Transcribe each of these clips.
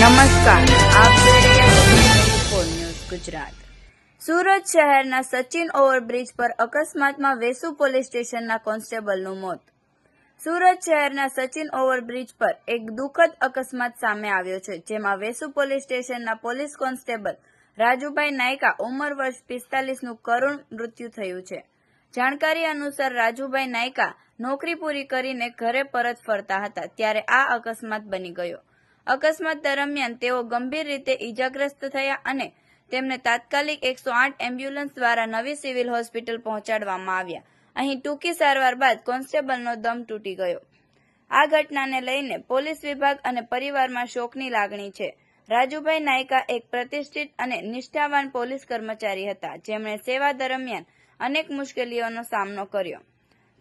નમસ્કાર, આપ જોઈ રહ્યા છો ન્યૂઝ ગુજરાત। સુરત શહેરના સચિન ઓવરબ્રિજ પર અકસ્માતમાં વેસુ પોલીસ સ્ટેશનના કોન્સ્ટેબલનું મોત। સુરત શહેરના સચિન ઓવરબ્રિજ પર એક દુઃખદ અકસ્માત સામે આવ્યો છે, જેમાં વેસુ પોલીસ સ્ટેશનના પોલીસ કોન્સ્ટેબલ રાજુભાઈ નાયકા ઉંમર વર્ષ 45નું કરુણ મૃત્યુ થયું છે। જાણકારી અનુસાર રાજુભાઈ નાયકા નોકરી પૂરી કરીને ઘરે પરત ફરતા હતા ત્યારે આ અકસ્માત બની ગયો। અકસ્માત દરમિયાન તેઓ ગંભીર રીતે ઈજાગ્રસ્ત થયા અને તેમને તાત્કાલિક 108 એમ્બ્યુલન્સ દ્વારા નવી સિવિલ હોસ્પિટલ પહોંચાડવામાં આવ્યા। અહીં ટૂંકી સારવાર બાદ કોન્સ્ટેબલનો દમ તૂટી ગયો। આ ઘટનાને લઈને પોલીસ વિભાગ અને પરિવારમાં શોકની લાગણી છે। રાજુભાઈ નાયકા એક પ્રતિષ્ઠિત અને નિષ્ઠાવાન પોલીસ કર્મચારી હતા, જેમણે સેવા દરમિયાન અનેક મુશ્કેલીઓનો સામનો કર્યો।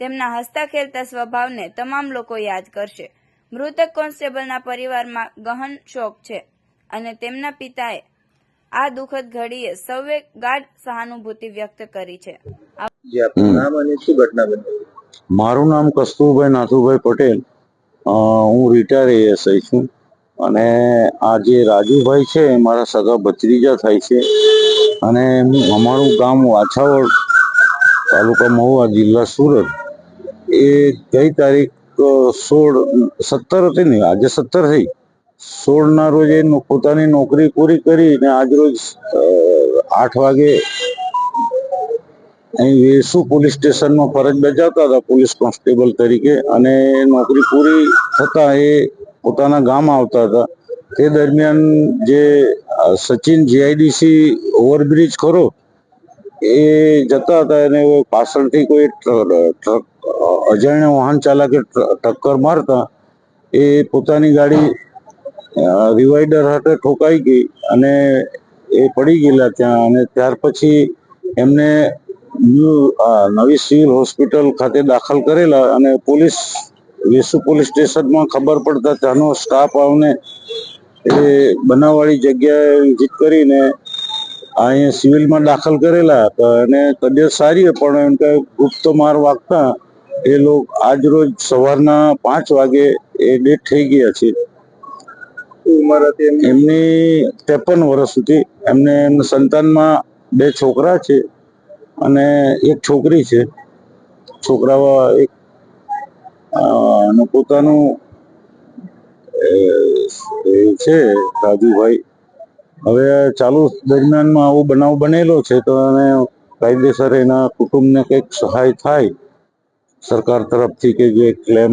તેમના હસતા ખેલતા સ્વભાવને તમામ લોકો યાદ કરશે। મૃતક કોન્સ્ટેબલના પરિવારમાં ગહન શોક છે અને તેમના પિતાએ આ દુઃખદ ઘડીએ સૌએ ગાઢ સહાનુભૂતિ વ્યક્ત કરી છે। મારું નામ કસ્તુરભાઈ નાથુભાઈ પટેલ, હું રિટાયર એએસઆઈ છું અને આ જે રાજુભાઈ છે મારા સગા ભત્રીજા થાય છે અને અમારું ગામ વાછાવડ, તાલુકા મહુવા, જિલ્લા સુરત। એ ગઈ તારીખ 17 હતી ને, આજે 17 થઈ, 16 ના રોજ એ પોતાની નોકરી પૂરી કરીને આજ રોજ 8 વાગે અહીં વેસુ પોલીસ સ્ટેશનમાં ફરજ બજાવતા હતા પોલીસ કોન્સ્ટેબલ તરીકે અને નોકરી પૂરી થતા એ પોતાના ગામ આવતા હતા। તે દરમિયાન જે સચિન જીઆઈડીસી ઓવરબ્રિજ ખરો એ જતા હતા અને પાછળથી કોઈ ટ્રક અજાણ્યા વાહન ચાલકે ટક્કર મારતા એ પોતાની ગાડી ડિવાઈડર હાથે ઠોકાઈ ગઈ અને એ પડી ગયેલા ત્યાં અને ત્યાર પછી એમને નવી સિવિલ હોસ્પિટલ ખાતે દાખલ કરેલા અને વેસુ પોલીસ સ્ટેશનમાં ખબર પડતા ત્યાંનો સ્ટાફ આવને એ બનાવવાળી જગ્યાએ વિઝિટ કરીને અહીંયા સિવિલમાં દાખલ કરેલા હતા અને તબિયત સારી પણ એમ કે ગુપ્ત માર વાગતા એ લોકો આજ રોજ સવારના 5 વાગે એ ડેથ થઈ ગયા છે। એમની 53 વર્ષ હતી। એમને સંતાનમાં 2 છોકરા છે અને એક છોકરી છે। છોકરાઓ એક પોતાનું છે રાજુભાઈ। હવે ચાલુ દરમિયાનમાં આવો બનાવ બનેલો છે તો એને કાયદેસર એના કુટુંબને કંઈક સહાય થાય સરકાર તરફથી કે જે ક્લેમ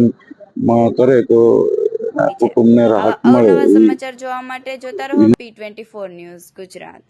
કરે તો કુટુંબને રાહત મળે। અવનવા સમાચાર જોવા માટે જોતા રહો P24 ન્યૂઝ ગુજરાત।